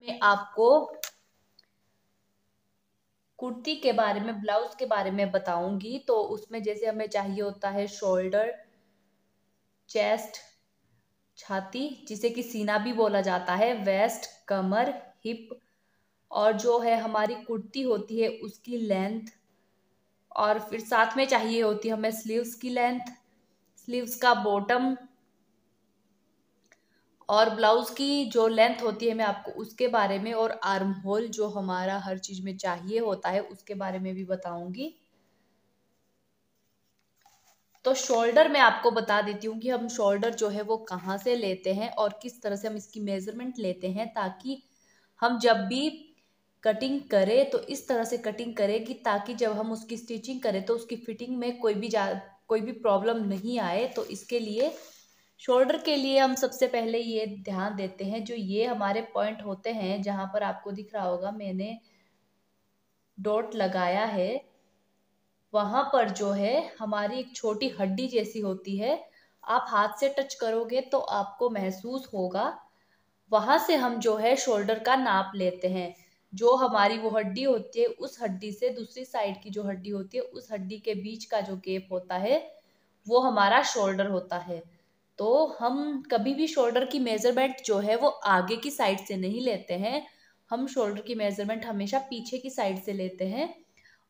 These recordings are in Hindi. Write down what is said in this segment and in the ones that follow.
मैं आपको कुर्ती के बारे में, ब्लाउज के बारे में बताऊंगी। तो उसमें जैसे हमें चाहिए होता है शोल्डर, चेस्ट, छाती जिसे कि सीना भी बोला जाता है, वेस्ट, कमर, हिप, और जो है हमारी कुर्ती होती है उसकी लेंथ, और फिर साथ में चाहिए होती है हमें स्लीव्स की लेंथ, स्लीव्स का बॉटम, और ब्लाउज की जो लेंथ होती है मैं आपको उसके बारे में, और आर्म होल जो हमारा हर चीज में चाहिए होता है उसके बारे में भी बताऊंगी। तो शोल्डर मैं आपको बता देती हूँ कि हम शोल्डर जो है वो कहाँ से लेते हैं और किस तरह से हम इसकी मेजरमेंट लेते हैं, ताकि हम जब भी कटिंग करें तो इस तरह से कटिंग करें कि ताकि जब हम उसकी स्टिचिंग करें तो उसकी फिटिंग में कोई भी प्रॉब्लम नहीं आए। तो इसके लिए शोल्डर के लिए हम सबसे पहले ये ध्यान देते हैं, जो ये हमारे पॉइंट होते हैं जहां पर आपको दिख रहा होगा मैंने डॉट लगाया है, वहां पर जो है हमारी एक छोटी हड्डी जैसी होती है। आप हाथ से टच करोगे तो आपको महसूस होगा, वहां से हम जो है शोल्डर का नाप लेते हैं। जो हमारी वो हड्डी होती है उस हड्डी से दूसरी साइड की जो हड्डी होती है उस हड्डी के बीच का जो गैप होता है वो हमारा शोल्डर होता है। तो हम कभी भी शोल्डर की मेजरमेंट जो है वो आगे की साइड से नहीं लेते हैं, हम शोल्डर की मेजरमेंट हमेशा पीछे की साइड से लेते हैं,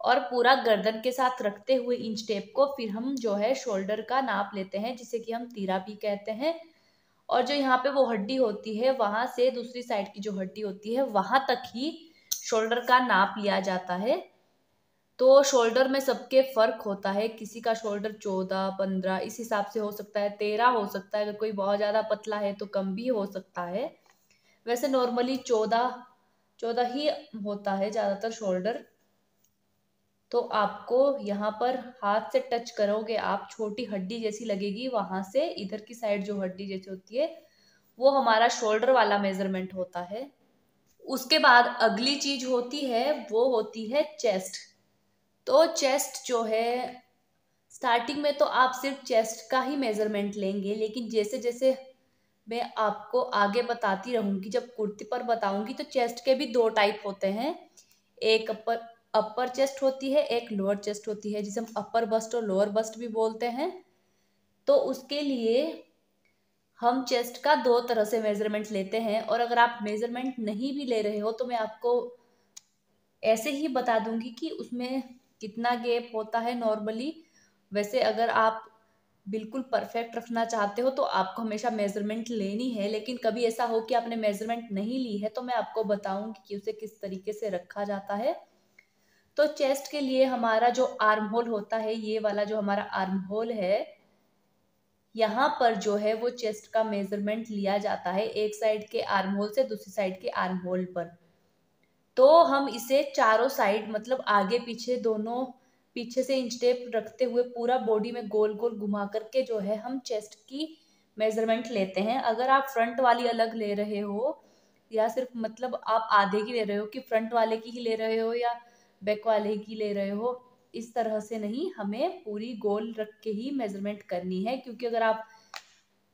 और पूरा गर्दन के साथ रखते हुए इंच टेप को फिर हम जो है शोल्डर का नाप लेते हैं, जिसे कि हम तीरा भी कहते हैं। और जो यहाँ पे वो हड्डी होती है वहां से दूसरी साइड की जो हड्डी होती है वहां तक ही शोल्डर का नाप लिया जाता है। तो शोल्डर में सबके फर्क होता है, किसी का शोल्डर 14, 15 इस हिसाब से हो सकता है, 13 हो सकता है, अगर कोई बहुत ज्यादा पतला है तो कम भी हो सकता है। वैसे नॉर्मली 14 ही होता है ज्यादातर शोल्डर। तो आपको यहाँ पर हाथ से टच करोगे आप, छोटी हड्डी जैसी लगेगी, वहां से इधर की साइड जो हड्डी जैसी होती है वो हमारा शोल्डर वाला मेजरमेंट होता है। उसके बाद अगली चीज होती है वो होती है चेस्ट। तो चेस्ट जो है स्टार्टिंग में तो आप सिर्फ चेस्ट का ही मेजरमेंट लेंगे, लेकिन जैसे जैसे मैं आपको आगे बताती रहूंगी, जब कुर्ती पर बताऊंगी, तो चेस्ट के भी दो टाइप होते हैं। एक अपर अपर चेस्ट होती है, एक लोअर चेस्ट होती है, जिसे हम अपर बस्ट और लोअर बस्ट भी बोलते हैं। तो उसके लिए हम चेस्ट का दो तरह से मेजरमेंट लेते हैं, और अगर आप मेजरमेंट नहीं भी ले रहे हो तो मैं आपको ऐसे ही बता दूंगी कि उसमें कितना गैप होता है नॉर्मली। वैसे अगर आप बिल्कुल परफेक्ट रखना चाहते हो तो आपको हमेशा मेजरमेंट लेनी है, लेकिन कभी ऐसा हो कि आपने मेजरमेंट नहीं ली है तो मैं आपको बताऊंगी कि उसे किस तरीके से रखा जाता है। तो चेस्ट के लिए हमारा जो आर्म होल होता है, ये वाला जो हमारा आर्म होल है, यहाँ पर जो है वो चेस्ट का मेजरमेंट लिया जाता है, एक साइड के आर्म होल से दूसरी साइड के आर्म होल पर। तो हम इसे चारों साइड मतलब आगे पीछे दोनों, पीछे से इंच टेप रखते हुए पूरा बॉडी में गोल गोल घुमा करके जो है हम चेस्ट की मेजरमेंट लेते हैं। अगर आप फ्रंट वाली अलग ले रहे हो, या सिर्फ मतलब आप आधे की ले रहे हो कि फ्रंट वाले की ही ले रहे हो या बैक वाले की ले रहे हो, इस तरह से नहीं, हमें पूरी गोल रख के ही मेजरमेंट करनी है। क्योंकि अगर आप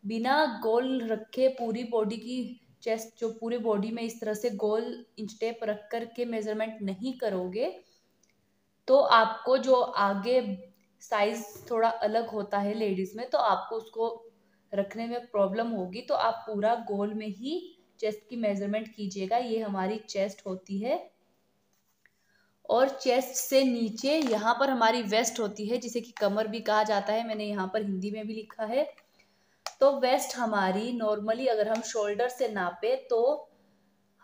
बिना गोल रखे पूरी बॉडी की, चेस्ट जो पूरे बॉडी में इस तरह से गोल इंच टेप रख कर के मेजरमेंट नहीं करोगे तो आपको जो आगे साइज थोड़ा अलग होता है लेडीज में, तो आपको उसको रखने में प्रॉब्लम होगी। तो आप पूरा गोल में ही चेस्ट की मेजरमेंट कीजिएगा। ये हमारी चेस्ट होती है, और चेस्ट से नीचे यहाँ पर हमारी वेस्ट होती है, जिसे कि कमर भी कहा जाता है, मैंने यहाँ पर हिंदी में भी लिखा है। तो वेस्ट हमारी नॉर्मली अगर हम शोल्डर से नापे तो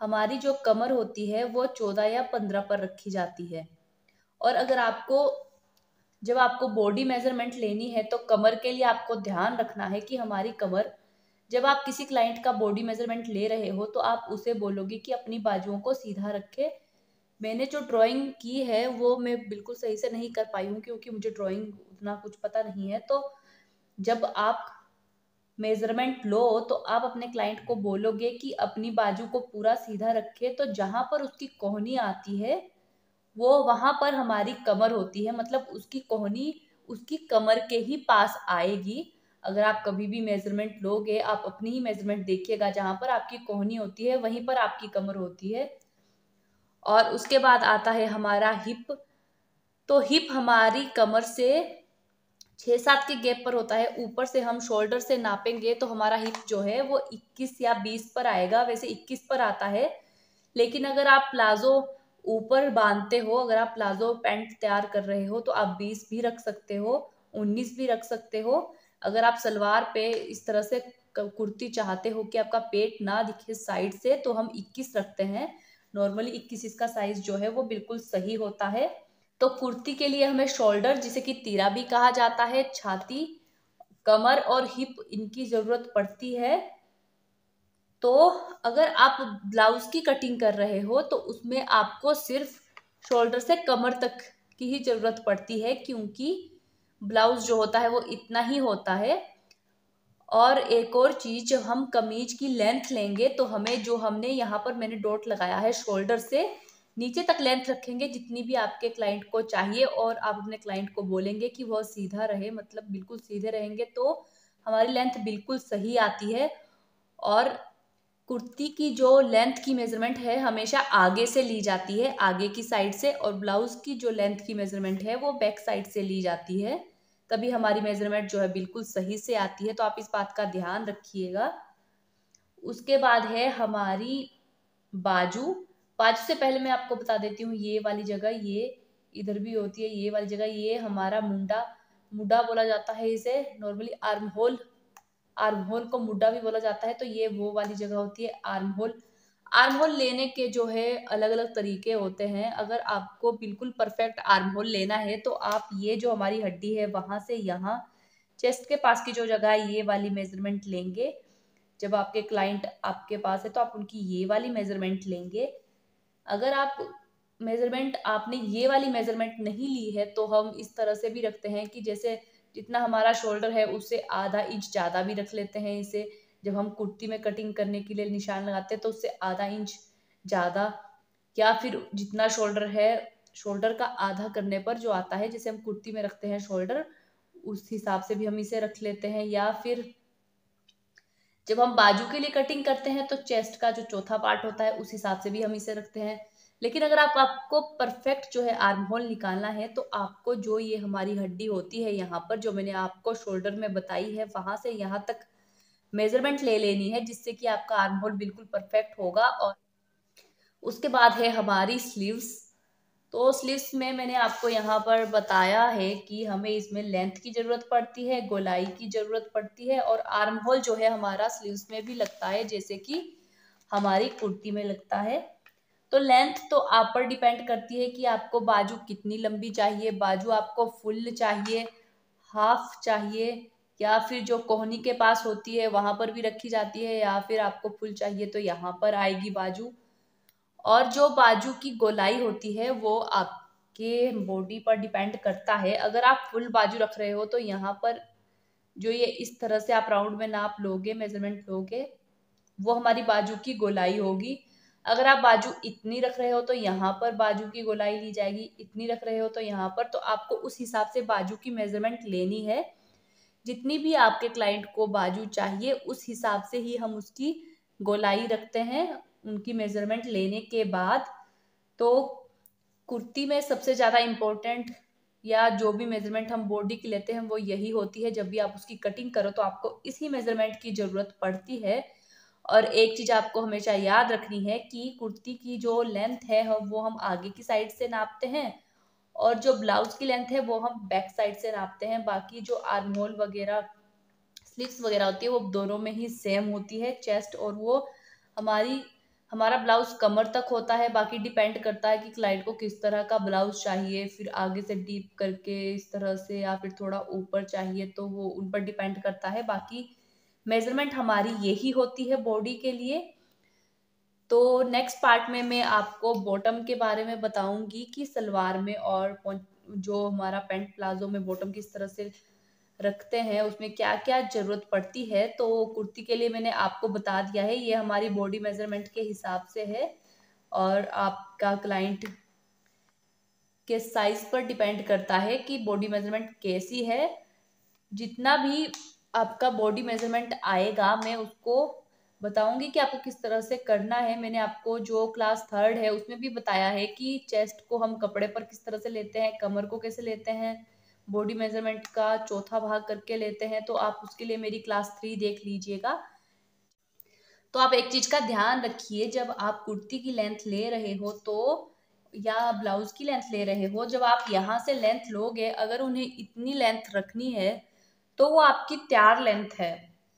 हमारी जो कमर होती है वो 14 या 15 पर रखी जाती है। और अगर आपको जब आपको बॉडी मेजरमेंट लेनी है तो कमर के लिए आपको ध्यान रखना है कि हमारी कमर, जब आप किसी क्लाइंट का बॉडी मेजरमेंट ले रहे हो तो आप उसे बोलोगे कि अपनी बाजुओं को सीधा रखे। मैंने जो ड्राइंग की है वो मैं बिल्कुल सही से नहीं कर पाई हूँ, क्योंकि मुझे ड्राइंग उतना कुछ पता नहीं है। तो जब आप मेजरमेंट लो तो आप अपने क्लाइंट को बोलोगे कि अपनी बाजू को पूरा सीधा रखे, तो जहां पर उसकी कोहनी आती है वो वहां पर हमारी कमर होती है, मतलब उसकी कोहनी उसकी कमर के ही पास आएगी। अगर आप कभी भी मेजरमेंट लोगे, आप अपनी ही मेजरमेंट देखिएगा, जहां पर आपकी कोहनी होती है वहीं पर आपकी कमर होती है। और उसके बाद आता है हमारा हिप। तो हिप हमारी कमर से 6-7 के गैप पर होता है। ऊपर से हम शोल्डर से नापेंगे तो हमारा हिप जो है वो 21 या 20 पर आएगा, वैसे 21 पर आता है। लेकिन अगर आप प्लाजो ऊपर बांधते हो, अगर आप प्लाजो पैंट तैयार कर रहे हो तो आप 20 भी रख सकते हो, 19 भी रख सकते हो। अगर आप सलवार पे इस तरह से कुर्ती चाहते हो कि आपका पेट ना दिखे साइड से, तो हम 21 रखते हैं। नॉर्मली 21 इसका साइज जो है वो बिल्कुल सही होता है। तो कुर्ती के लिए हमें शोल्डर, जिसे कि तीरा भी कहा जाता है, छाती, कमर और हिप, इनकी जरूरत पड़ती है। तो अगर आप ब्लाउज की कटिंग कर रहे हो तो उसमें आपको सिर्फ शोल्डर से कमर तक की ही जरूरत पड़ती है, क्योंकि ब्लाउज जो होता है वो इतना ही होता है। और एक और चीज, जब हम कमीज की लेंथ लेंगे तो हमें, जो हमने यहाँ पर मैंने डॉट लगाया है, शोल्डर से नीचे तक लेंथ रखेंगे जितनी भी आपके क्लाइंट को चाहिए। और आप अपने क्लाइंट को बोलेंगे कि वह सीधा रहे, मतलब बिल्कुल सीधे रहेंगे तो हमारी लेंथ बिल्कुल सही आती है। और कुर्ती की जो लेंथ की मेजरमेंट है हमेशा आगे से ली जाती है, आगे की साइड से, और ब्लाउज की जो लेंथ की मेजरमेंट है वो बैक साइड से ली जाती है। तभी हमारी मेजरमेंट जो है बिल्कुल सही से आती है, तो आप इस बात का ध्यान रखिएगा। उसके बाद है हमारी बाजू। बाजू से पहले मैं आपको बता देती हूँ, ये वाली जगह, ये इधर भी होती है, ये वाली जगह, ये हमारा मुंडा, मुंडा बोला जाता है इसे, normally arm hole, arm hole को मुड्डा भी बोला जाता है। तो ये वो वाली जगह होती है आर्म होल। आर्म होल लेने के जो है अलग अलग तरीके होते हैं। अगर आपको बिल्कुल परफेक्ट आर्म होल लेना है तो आप ये जो हमारी हड्डी है वहां से यहाँ चेस्ट के पास की जो जगह है ये वाली मेजरमेंट लेंगे। जब आपके क्लाइंट आपके पास है तो आप उनकी ये वाली मेजरमेंट लेंगे। अगर आप मेजरमेंट, आपने ये वाली मेजरमेंट नहीं ली है तो हम इस तरह से भी रखते हैं कि जैसे जितना हमारा शोल्डर है उससे आधा इंच ज़्यादा भी रख लेते हैं इसे। जब हम कुर्ती में कटिंग करने के लिए निशान लगाते हैं तो उससे आधा इंच ज़्यादा, या फिर जितना शोल्डर है, शोल्डर का आधा करने पर जो आता है, जैसे हम कुर्ती में रखते हैं शोल्डर, उस हिसाब से भी हम इसे रख लेते हैं। या फिर जब हम बाजू के लिए कटिंग करते हैं तो चेस्ट का जो चौथा पार्ट होता है उस हिसाब से भी हम इसे रखते हैं। लेकिन अगर आपको परफेक्ट जो है आर्म होल निकालना है तो आपको जो ये हमारी हड्डी होती है यहाँ पर, जो मैंने आपको शोल्डर में बताई है, वहां से यहाँ तक मेजरमेंट ले लेनी है, जिससे कि आपका आर्म होल बिल्कुल परफेक्ट होगा। और उसके बाद है हमारी स्लीव्स। तो स्लीव्स में मैंने आपको यहाँ पर बताया है कि हमें इसमें लेंथ की जरूरत पड़ती है, गोलाई की जरूरत पड़ती है, और आर्म होल जो है हमारा स्लीव्स में भी लगता है, जैसे कि हमारी कुर्ती में लगता है। तो लेंथ तो आप पर डिपेंड करती है कि आपको बाजू कितनी लंबी चाहिए, बाजू आपको फुल चाहिए, हाफ चाहिए, या फिर जो कोहनी के पास होती है वहां पर भी रखी जाती है, या फिर आपको फुल चाहिए तो यहाँ पर आएगी बाजू। और जो बाजू की गोलाई होती है वो आपके बॉडी पर डिपेंड करता है। अगर आप फुल बाजू रख रहे हो तो यहाँ पर जो ये इस तरह से आप राउंड में नाप लोगे, मेजरमेंट लोगे, वो हमारी बाजू की गोलाई होगी। अगर आप बाजू इतनी रख रहे हो तो यहाँ पर बाजू की गोलाई ली जाएगी, इतनी रख रहे हो तो यहाँ पर। तो आपको उस हिसाब से बाजू की मेजरमेंट लेनी है। जितनी भी आपके क्लाइंट को बाजू चाहिए उस हिसाब से ही हम उसकी गोलाई रखते हैं, उनकी मेजरमेंट लेने के बाद। तो कुर्ती में सबसे ज़्यादा इम्पोर्टेंट, या जो भी मेजरमेंट हम बॉडी की लेते हैं वो यही होती है। जब भी आप उसकी कटिंग करो तो आपको इसी मेजरमेंट की ज़रूरत पड़ती है। और एक चीज़ आपको हमेशा याद रखनी है कि कुर्ती की जो लेंथ है वो हम आगे की साइड से नापते हैं, और जो ब्लाउज की लेंथ है वो हम बैक साइड से नापते हैं। बाकी जो आर्म होल वगैरह, स्लीव्स वगैरह होती है वो दोनों में ही सेम होती है, चेस्ट, और वो हमारा ब्लाउज कमर तक होता है। बाकी डिपेंड करता है कि क्लाइंट को किस तरह का ब्लाउज चाहिए, फिर आगे से डीप करके इस तरह से, या फिर थोड़ा ऊपर चाहिए, तो वो उन पर डिपेंड करता है। बाकी मेजरमेंट हमारी यही होती है बॉडी के लिए। तो नेक्स्ट पार्ट में मैं आपको बॉटम के बारे में बताऊंगी कि सलवार में और जो हमारा पैंट प्लाजो में बॉटम किस तरह से रखते हैं, उसमें क्या क्या जरूरत पड़ती है। तो कुर्ती के लिए मैंने आपको बता दिया है, ये हमारी बॉडी मेजरमेंट के हिसाब से है, और आपका क्लाइंट के साइज पर डिपेंड करता है कि बॉडी मेजरमेंट कैसी है। जितना भी आपका बॉडी मेजरमेंट आएगा, मैं उसको बताऊंगी कि आपको किस तरह से करना है। मैंने आपको जो क्लास 3rd है उसमें भी बताया है कि चेस्ट को हम कपड़े पर किस तरह से लेते हैं, कमर को कैसे लेते हैं, बॉडी मेजरमेंट का चौथा भाग करके लेते हैं। तो आप उसके लिए मेरी क्लास 3 देख लीजिएगा। तो आप एक चीज का ध्यान रखिए, जब आप कुर्ती की लेंथ ले रहे हो तो या ब्लाउज की लेंथ ले रहे हो, जब आप यहाँ से लेंथ लोगे, अगर उन्हें इतनी लेंथ रखनी है तो वो आपकी तैयार लेंथ है।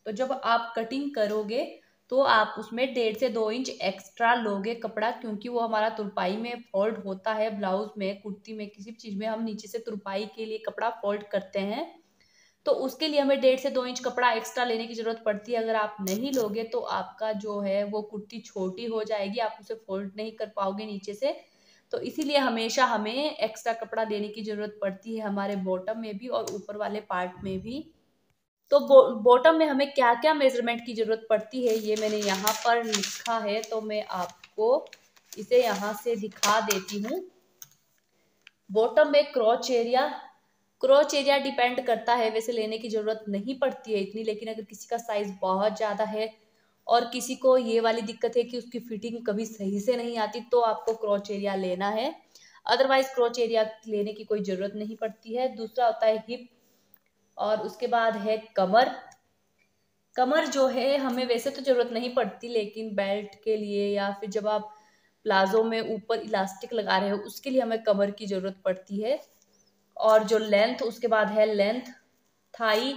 तो जब आप कटिंग करोगे तो आप उसमें 1.5 से 2 इंच एक्स्ट्रा लोगे कपड़ा, क्योंकि वो हमारा तुरपाई में फोल्ड होता है। ब्लाउज में, कुर्ती में, किसी भी चीज में हम नीचे से तुरपाई के लिए कपड़ा फोल्ड करते हैं, तो उसके लिए हमें 1.5 से 2 इंच कपड़ा एक्स्ट्रा लेने की जरूरत पड़ती है। अगर आप नहीं लोगे तो आपका जो है वो कुर्ती छोटी हो जाएगी, आप उसे फोल्ड नहीं कर पाओगे नीचे से। तो इसीलिए हमेशा हमें एक्स्ट्रा कपड़ा देने की जरूरत पड़ती है, हमारे बॉटम में भी और ऊपर वाले पार्ट में भी। तो बॉटम में हमें क्या क्या मेजरमेंट की जरूरत पड़ती है ये मैंने यहाँ पर लिखा है, तो मैं आपको इसे यहाँ से दिखा देती हूँ। बॉटम में क्रॉच एरिया डिपेंड करता है, वैसे लेने की जरूरत नहीं पड़ती है इतनी, लेकिन अगर किसी का साइज बहुत ज्यादा है और किसी को ये वाली दिक्कत है कि उसकी फिटिंग कभी सही से नहीं आती, तो आपको क्रॉच एरिया लेना है। अदरवाइज क्रॉच एरिया लेने की कोई जरूरत नहीं पड़ती है। दूसरा होता है हिप, और उसके बाद है कमर। कमर जो है हमें वैसे तो जरूरत नहीं पड़ती, लेकिन बेल्ट के लिए या फिर जब आप प्लाजो में ऊपर इलास्टिक लगा रहे हो उसके लिए हमें कमर की जरूरत पड़ती है। और जो लेंथ, उसके बाद है लेंथ। थाई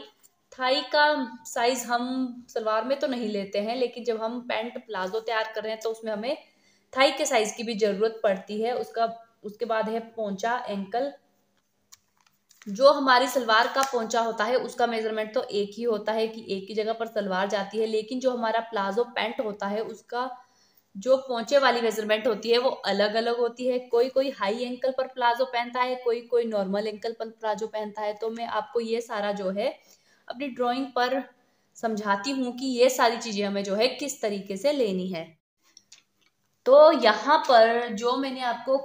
थाई का साइज हम सलवार में तो नहीं लेते हैं, लेकिन जब हम पैंट प्लाजो तैयार कर रहे हैं तो उसमें हमें थाई के साइज की भी जरूरत पड़ती है। उसके बाद है पोंचा, एंकल। जो हमारी सलवार का पोंचा होता है उसका मेजरमेंट तो एक ही होता है कि एक ही जगह पर सलवार जाती है, लेकिन जो हमारा प्लाजो पैंट होता है उसका जो पोंचे वाली मेजरमेंट होती है वो अलग अलग होती है। कोई कोई हाई एंकल पर प्लाजो पहनता है, कोई कोई नॉर्मल एंकल पर प्लाजो पहनता है। तो मैं आपको ये सारा जो है अपनी ड्राइंग पर समझाती हूँ कि ये सारी चीजें हमें जो है किस तरीके से लेनी है। तो यहाँ पर जो मैंने आपको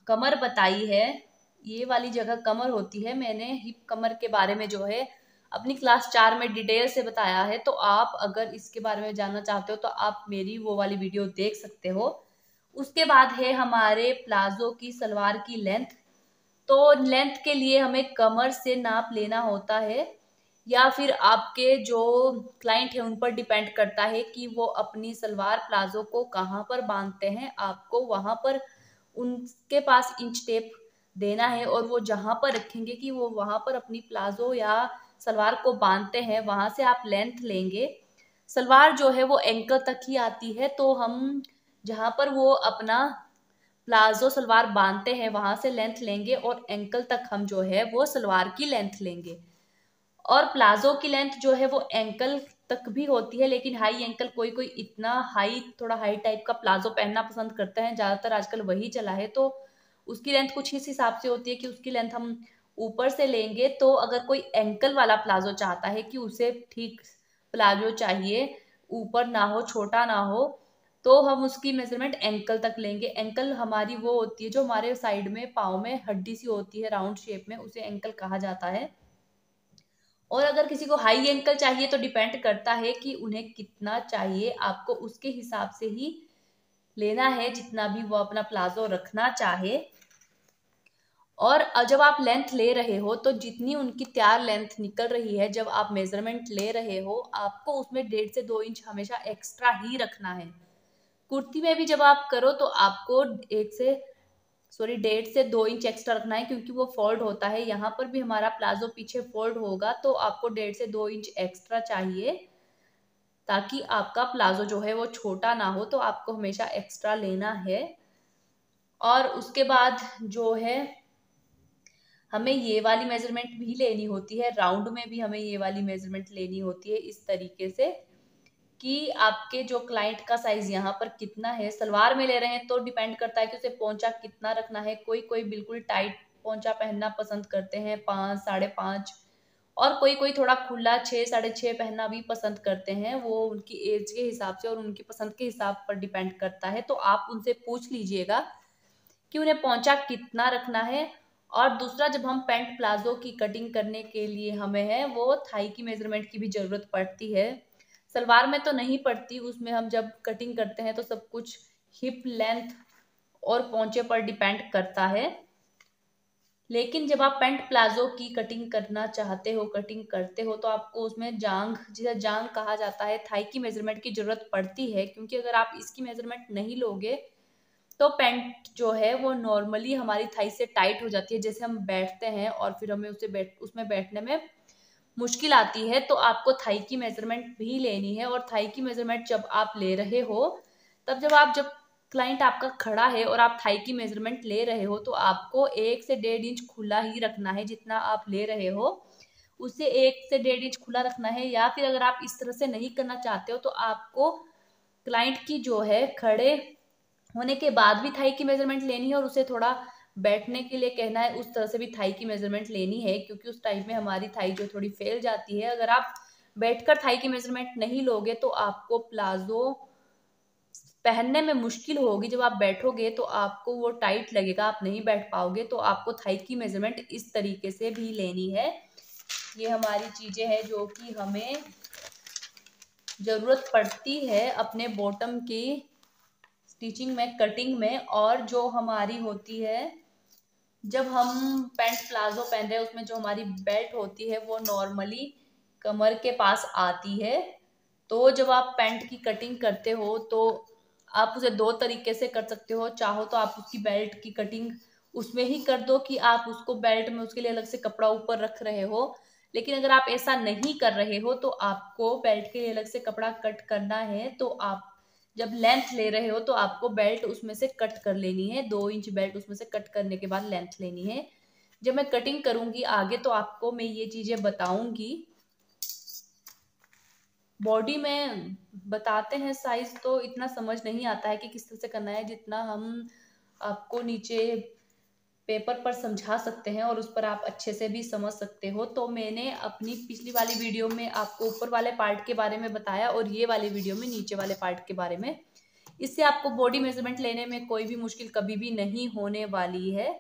कमर बताई है, ये वाली जगह कमर होती है। मैंने हिप कमर के बारे में जो है अपनी क्लास 4 में डिटेल से बताया है, तो आप अगर इसके बारे में जानना चाहते हो तो आप मेरी वो वाली वीडियो देख सकते हो। उसके बाद है हमारे प्लाजो की सलवार की लेंथ। तो लेंथ के लिए हमें कमर से नाप लेना होता है, या फिर आपके जो क्लाइंट है उन पर डिपेंड करता है कि वो अपनी सलवार प्लाजो को कहाँ पर बांधते हैं। आपको वहां पर उनके पास इंच टेप देना है, और वो जहां पर रखेंगे कि वो वहां पर अपनी प्लाजो या सलवार को बांधते हैं, वहां से आप लेंथ लेंगे। सलवार जो है वो एंकल तक ही आती है, तो हम जहां पर वो अपना प्लाजो सलवार बांधते हैं वहां से लेंथ लेंगे, और एंकल तक हम जो है वो सलवार की लेंथ लेंगे। और प्लाजो की लेंथ जो है वो एंकल तक भी होती है, लेकिन हाई एंकल कोई कोई इतना हाई, थोड़ा हाई टाइप का प्लाजो पहनना पसंद करते हैं, ज्यादातर आजकल वही चला है। तो उसकी लेंथ कुछ इस हिसाब से होती है कि उसकी लेंथ हम ऊपर से लेंगे। तो अगर कोई एंकल वाला प्लाजो चाहता है कि उसे ठीक प्लाजो चाहिए, ऊपर ना हो, छोटा ना हो, तो हम उसकी मेजरमेंट एंकल तक लेंगे। एंकल हमारी वो होती है जो हमारे साइड में पाँव में हड्डी सी होती है राउंड शेप में, उसे एंकल कहा जाता है। और अगर किसी को हाई एंकल चाहिए तो डिपेंड करता है कि उन्हें कितना चाहिए, आपको उसके हिसाब से ही लेना है जितना भी वो अपना प्लाजो रखना चाहे। और जब आप लेंथ ले रहे हो तो जितनी उनकी तैयार लेंथ निकल रही है, जब आप मेजरमेंट ले रहे हो, आपको उसमें 1.5 से 2 इंच हमेशा एक्स्ट्रा ही रखना है। कुर्ती में भी जब आप करो तो आपको 1.5 से 2 इंच एक्स्ट्रा रखना है, क्योंकि वो फोल्ड होता है। यहाँ पर भी हमारा प्लाजो पीछे फोल्ड होगा, तो आपको 1.5 से 2 इंच एक्स्ट्रा चाहिए, ताकि आपका प्लाजो जो है वो छोटा ना हो। तो आपको हमेशा एक्स्ट्रा लेना है। और उसके बाद जो है हमें ये वाली मेजरमेंट भी लेनी होती है, राउंड में भी हमें ये वाली मेजरमेंट लेनी होती है, इस तरीके से कि आपके जो क्लाइंट का साइज यहाँ पर कितना है। सलवार में ले रहे हैं तो डिपेंड करता है कि उसे पोंचा कितना रखना है। कोई कोई बिल्कुल टाइट पोंचा पहनना पसंद करते हैं, 5, 5.5, और कोई कोई थोड़ा खुला 6, 6.5 पहनना भी पसंद करते हैं। वो उनकी एज के हिसाब से और उनकी पसंद के हिसाब पर डिपेंड करता है। तो आप उनसे पूछ लीजिएगा कि उन्हें पोंचा कितना रखना है। और दूसरा, जब हम पैंट प्लाजो की कटिंग करने के लिए हमें है वो थाई की मेजरमेंट की भी ज़रूरत पड़ती है। सलवार में तो नहीं पड़ती, उसमें हम जब कटिंग करते हैं तो सब कुछ हिप लेंथ और पोंचे पर डिपेंड करता है। लेकिन जब आप पैंट प्लाजो की कटिंग करना चाहते हो, कटिंग करते हो, तो आपको उसमें जांघ, जिसे जांघ कहा जाता है, थाई की मेजरमेंट की जरूरत पड़ती है। क्योंकि अगर आप इसकी मेजरमेंट नहीं लोगे तो पैंट जो है वो नॉर्मली हमारी थाई से टाइट हो जाती है। जैसे हम बैठते हैं और फिर हमें उसमें बैठने में मुश्किल आती है, तो आपको थाई की मेजरमेंट भी लेनी है। और थाई की मेजरमेंट जब आप ले रहे हो, तब जब क्लाइंट आपका खड़ा है और आप थाई की मेजरमेंट ले रहे हो, तो आपको 1 से 1.5 इंच खुला ही रखना है। जितना आप ले रहे हो उसे 1 से 1.5 इंच खुला रखना है। या फिर अगर आप इस तरह से नहीं करना चाहते हो तो आपको क्लाइंट की जो है खड़े होने के बाद भी थाई की मेजरमेंट लेनी है और उसे थोड़ा बैठने के लिए कहना है, उस तरह से भी थाई की मेजरमेंट लेनी है। क्योंकि उस टाइम में हमारी थाई जो थोड़ी फैल जाती है। अगर आप बैठकर थाई की मेजरमेंट नहीं लोगे तो आपको प्लाजो पहनने में मुश्किल होगी। जब आप बैठोगे तो आपको वो टाइट लगेगा, आप नहीं बैठ पाओगे। तो आपको थाई की मेजरमेंट इस तरीके से भी लेनी है। ये हमारी चीजें हैं जो कि हमें जरूरत पड़ती है अपने बॉटम की स्टिचिंग में, कटिंग में। और जो हमारी होती है, जब हम पैंट प्लाजो पहन रहे हैं उसमें जो हमारी बेल्ट होती है वो नॉर्मली कमर के पास आती है। तो जब आप पैंट की कटिंग करते हो तो आप उसे 2 तरीके से कर सकते हो। चाहो तो आप उसकी बेल्ट की कटिंग उसमें ही कर दो कि आप उसको बेल्ट में उसके लिए अलग से कपड़ा ऊपर रख रहे हो। लेकिन अगर आप ऐसा नहीं कर रहे हो तो आपको बेल्ट के लिए अलग से कपड़ा कट करना है। तो आप जब लेंथ ले रहे हो तो आपको बेल्ट उसमें से कट कर लेनी है। 2 इंच बेल्ट उसमें से कट करने के बाद लेंथ लेनी है। जब मैं कटिंग करूंगी आगे तो आपको मैं ये चीजें बताऊंगी। बॉडी में बताते हैं साइज तो इतना समझ नहीं आता है कि किस तरह से करना है, जितना हम आपको नीचे पेपर पर समझा सकते हैं और उस पर आप अच्छे से भी समझ सकते हो। तो मैंने अपनी पिछली वाली वीडियो में आपको ऊपर वाले पार्ट के बारे में बताया और ये वाली वीडियो में नीचे वाले पार्ट के बारे में। इससे आपको बॉडी मेजरमेंट लेने में कोई भी मुश्किल कभी भी नहीं होने वाली है।